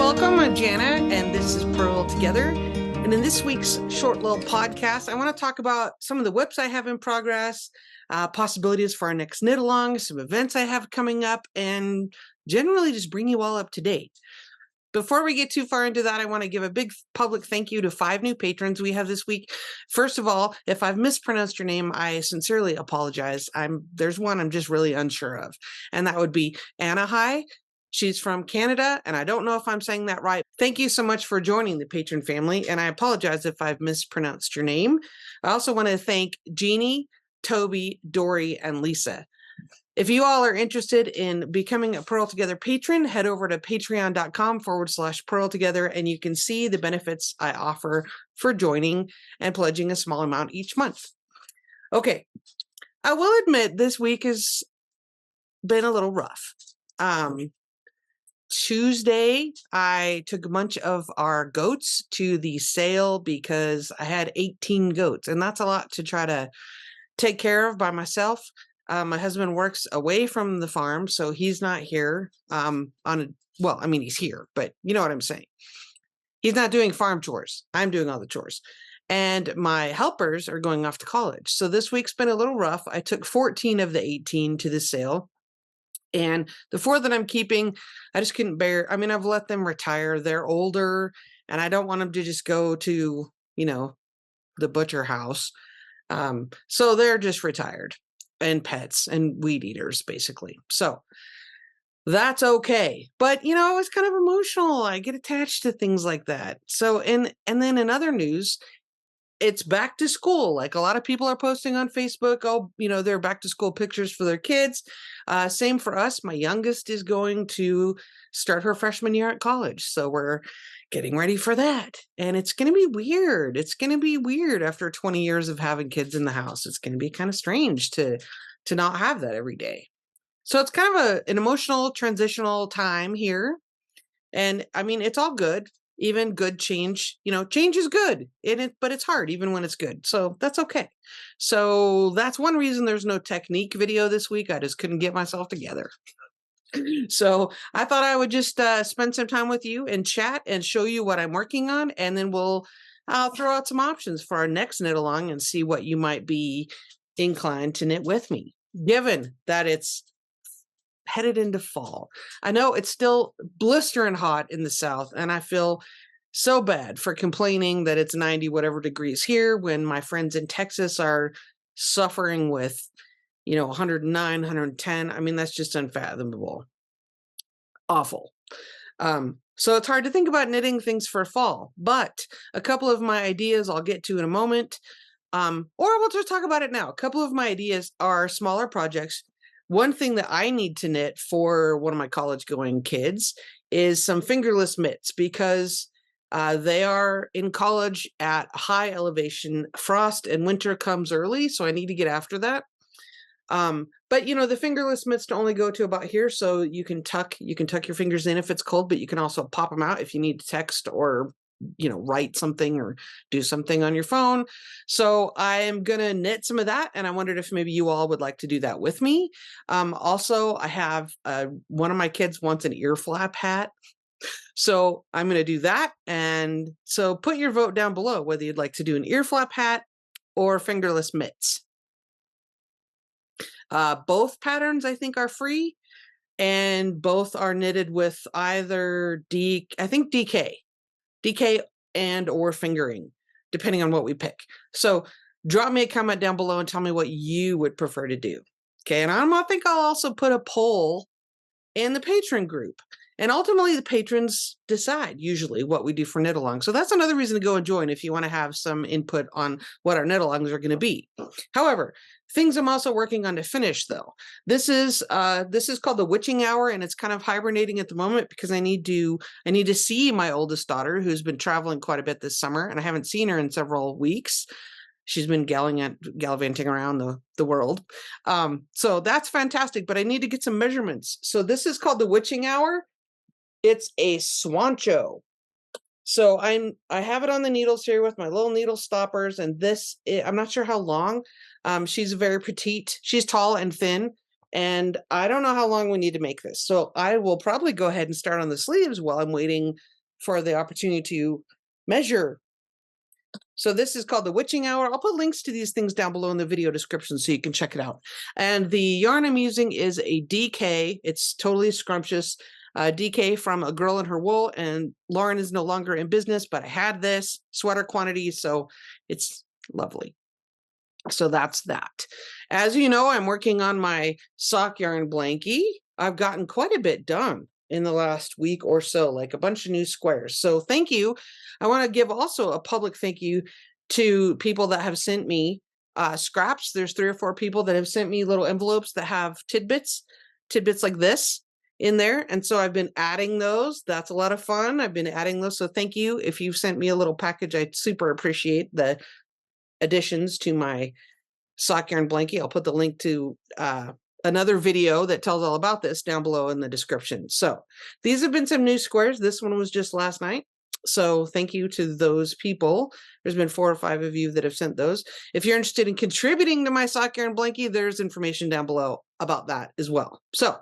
welcome. I'm Jana, and this is Purl Together. And in this week's short little podcast, I want to talk about some of the whips I have in progress, possibilities for our next knit along, some events I have coming up, and generally just bring you all up to date. Before we get too far into that, I want to give a big public thank you to 5 new patrons we have this week. First of all, if I've mispronounced your name, I sincerely apologize. There's one I'm just really unsure of, and that would be Anna High. She's from Canada, and I don't know if I'm saying that right. Thank you so much for joining the patron family, and I apologize if I've mispronounced your name. I also want to thank Jeannie, Toby, Dory, and Lisa. If you all are interested in becoming a Purl Together patron, head over to patreon.com/Purl Together, and you can see the benefits I offer for joining and pledging a small amount each month. Okay, I will admit this week has been a little rough. Tuesday, I took a bunch of our goats to the sale because I had 18 goats, and that's a lot to try to take care of by myself. My husband works away from the farm, so he's not here he's here, but you know what I'm saying. He's not doing farm chores. I'm doing all the chores. And my helpers are going off to college. So this week's been a little rough. I took 14 of the 18 to the sale. And the 4 that I'm keeping, I just couldn't bear. I've let them retire. They're older, and I don't want them to just go to, the butcher house. So they're just retired and pets and weed eaters, basically. So that's okay. But, it's kind of emotional. I get attached to things like that. So, and then in other news, it's back to school. Like a lot of people are posting on Facebook, their back to school pictures for their kids. Same for us. My youngest is going to start her freshman year at college. So we're getting ready for that. And it's going to be weird. It's going to be weird after 20 years of having kids in the house. It's going to be kind of strange to not have that every day. So it's kind of an emotional transitional time here. And it's all good. Even good change, change is good but it's hard even when it's good. So that's okay. So that's one reason there's no technique video this week. I just couldn't get myself together. So I thought I would just spend some time with you and chat and show you what I'm working on. And then I'll throw out some options for our next knit along and see what you might be inclined to knit with me, given that it's headed into fall. I know it's still blistering hot in the South, and I feel so bad for complaining that it's 90 whatever degrees here when my friends in Texas are suffering with 109, 110. That's just unfathomable. Awful. So it's hard to think about knitting things for fall, but a couple of my ideas I'll get to in a moment, or we'll just talk about it now. A couple of my ideas are smaller projects. One thing that I need to knit for one of my college-going kids is some fingerless mitts because they are in college at high elevation. Frost and winter comes early, so I need to get after that. But the fingerless mitts only go to about here, so you can tuck your fingers in if it's cold, but you can also pop them out if you need to text or write something or do something on your phone. So I am going to knit some of that. And I wondered if maybe you all would like to do that with me. Also, I have one of my kids wants an ear flap hat. So I'm going to do that. And so put your vote down below, whether you'd like to do an ear flap hat or fingerless mitts. Both patterns I think are free, and both are knitted with either DK and or fingering, depending on what we pick. So drop me a comment down below and tell me what you would prefer to do. Okay, and I think I'll also put a poll in the patron group. And ultimately, the patrons decide usually what we do for knit along. So that's another reason to go and join if you want to have some input on what our knit alongs are going to be. However, things I'm also working on to finish though. This is called the witching hour, and it's kind of hibernating at the moment because I need to see my oldest daughter, who's been traveling quite a bit this summer, and I haven't seen her in several weeks. She's been gallivanting around the world. So that's fantastic, but I need to get some measurements. So this is called the witching hour. It's a swancho. So I have it on the needles here with my little needle stoppers, and I'm not sure how long. She's very petite. She's tall and thin, and I don't know how long we need to make this. So I will probably go ahead and start on the sleeves while I'm waiting for the opportunity to measure. So this is called the Witching Hour. I'll put links to these things down below in the video description so you can check it out. And the yarn I'm using is a DK. It's totally scrumptious. DK from A Girl and Her Wool, and Lauren is no longer in business, but I had this sweater quantity, so it's lovely. So that's that. As you know, I'm working on my sock yarn Blankie. I've gotten quite a bit done in the last week or so, like a bunch of new squares. So thank you. I want to give also a public thank you to people that have sent me scraps. There's 3 or 4 people that have sent me little envelopes that have tidbits like this in there. And so I've been adding those. That's a lot of fun. I've been adding those. So thank you. If you've sent me a little package, I super appreciate the additions to my sock yarn Blankie. I'll put the link to another video that tells all about this down below in the description. So these have been some new squares. This one was just last night. So thank you to those people. There's been 4 or 5 of you that have sent those. If you're interested in contributing to my sock yarn Blankie, there's information down below about that as well. So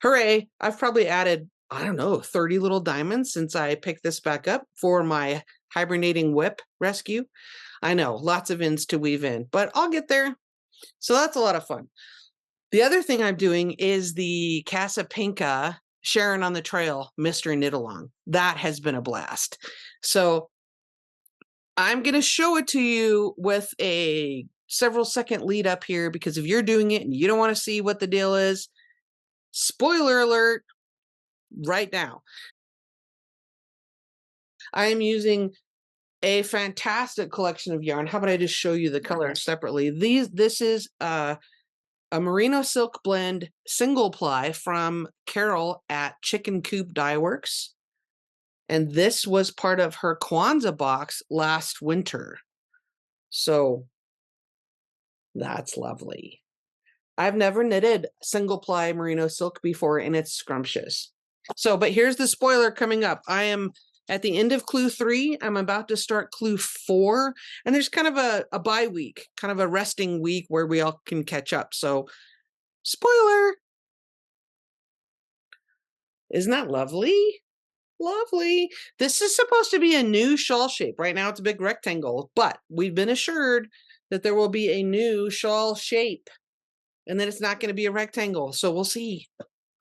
hooray, I've probably added, I don't know, 30 little diamonds since I picked this back up for my hibernating whip rescue. I know, lots of ends to weave in, but I'll get there. So that's a lot of fun. The other thing I'm doing is the Casapinka Sharon on the Trail Mystery Knit Along. That has been a blast. So I'm going to show it to you with a several second lead up here, because if you're doing it and you don't want to see what the deal is, spoiler alert right now. I am using a fantastic collection of yarn. How about I just show you the colors separately? This is a merino silk blend single ply from Carol at Chicken Coop Dyeworks. And this was part of her Kwanzaa box last winter. So that's lovely. I've never knitted single ply merino silk before, and it's scrumptious. So, but here's the spoiler coming up. I am at the end of clue 3. I'm about to start clue 4, and there's kind of a bye week, kind of a resting week where we all can catch up. So, spoiler. Isn't that lovely? Lovely. This is supposed to be a new shawl shape. Right now it's a big rectangle, but we've been assured that there will be a new shawl shape, and then it's not going to be a rectangle. So we'll see.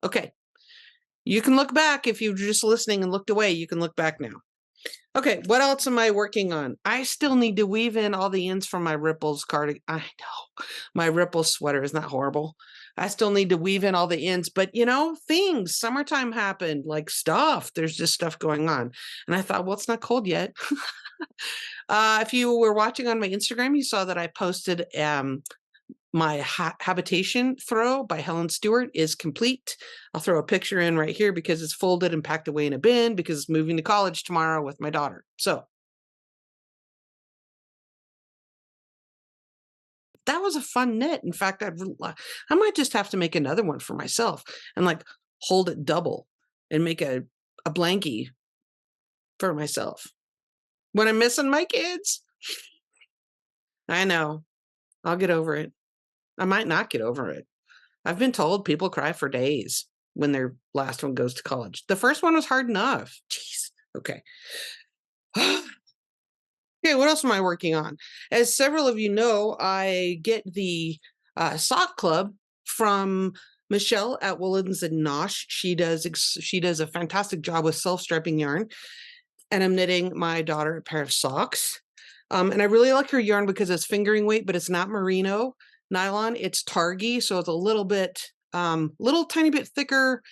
Okay. You can look back. If you're just listening and looked away, you can look back now. Okay, what else am I working on? I still need to weave in all the ends from my Ripples cardigan. I know, my Ripples sweater, isn't that horrible? I still need to weave in all the ends, but you know, things, summertime happened, like stuff. There's just stuff going on. And I thought, well, it's not cold yet. If you were watching on my Instagram, you saw that I posted my habitation throw by Helen Stewart is complete. I'll throw a picture in right here because it's folded and packed away in a bin because it's moving to college tomorrow with my daughter. So that was a fun knit. In fact, I might just have to make another one for myself and like hold it double and make a Blankie for myself when I'm missing my kids. I know. I'll get over it. I might not get over it. I've been told people cry for days when their last one goes to college. The first one was hard enough. Jeez. Okay. Okay, what else am I working on? As several of you know, I get the sock club from Michelle at Woolens and Nosh. She does a fantastic job with self-striping yarn, and I'm knitting my daughter a pair of socks. And I really like her yarn because it's fingering weight, but it's not merino nylon. It's Targi, so it's a little tiny bit thicker.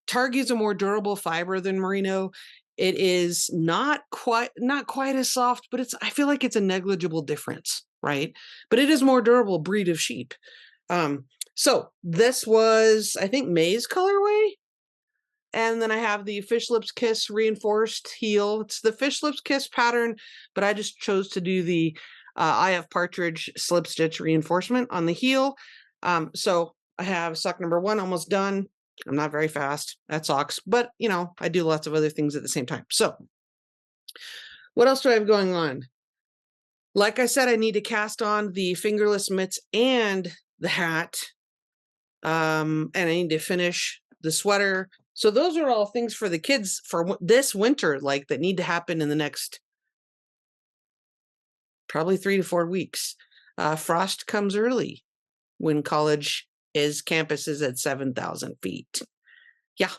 Targi is a more durable fiber than merino. It is not quite as soft, but I feel like it's a negligible difference, right? But it is more durable breed of sheep. So this was, I think, May's colorway. And then I have the Fish Lips Kiss reinforced heel. It's the Fish Lips Kiss pattern, but I just chose to do the Eye of Partridge slip stitch reinforcement on the heel. So I have sock number 1 almost done. I'm not very fast at socks, but you know, I do lots of other things at the same time. So what else do I have going on? Like I said, I need to cast on the fingerless mitts and the hat. And I need to finish the sweater So those are all things for the kids for this winter, like that need to happen in the next probably 3 to 4 weeks. Frost comes early when college campus is at 7,000 feet. Yeah.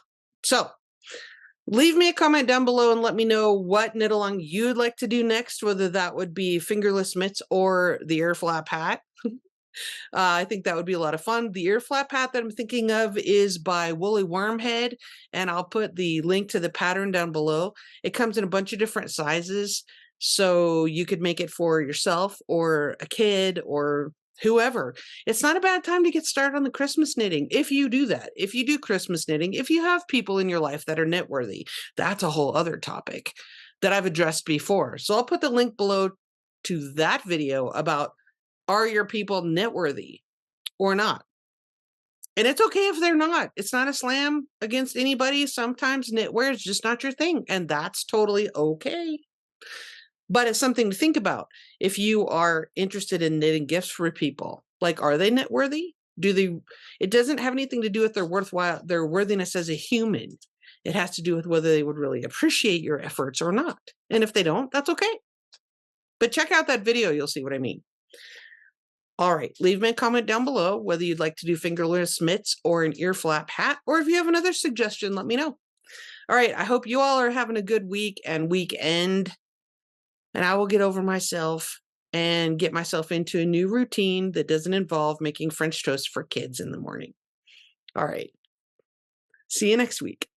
So leave me a comment down below and let me know what knit along you'd like to do next, whether that would be fingerless mitts or the ear flap hat. I think that would be a lot of fun. The ear flap hat that I'm thinking of is by Woolly Wormhead, and I'll put the link to the pattern down below. It comes in a bunch of different sizes, so you could make it for yourself or a kid or whoever. It's not a bad time to get started on the Christmas knitting if you do that. If you do Christmas knitting, if you have people in your life that are knit worthy, that's a whole other topic that I've addressed before. So I'll put the link below to that video about, are your people knit worthy or not? And it's okay if they're not. It's not a slam against anybody. Sometimes knitwear is just not your thing, and that's totally okay. But it's something to think about. If you are interested in knitting gifts for people, like, are they knit worthy? It doesn't have anything to do with their worthiness as a human. It has to do with whether they would really appreciate your efforts or not. And if they don't, that's okay. But check out that video, you'll see what I mean. All right, leave me a comment down below whether you'd like to do fingerless mitts or an ear flap hat, or if you have another suggestion, let me know. All right, I hope you all are having a good week and weekend, and I will get over myself and get myself into a new routine that doesn't involve making French toast for kids in the morning. All right, see you next week.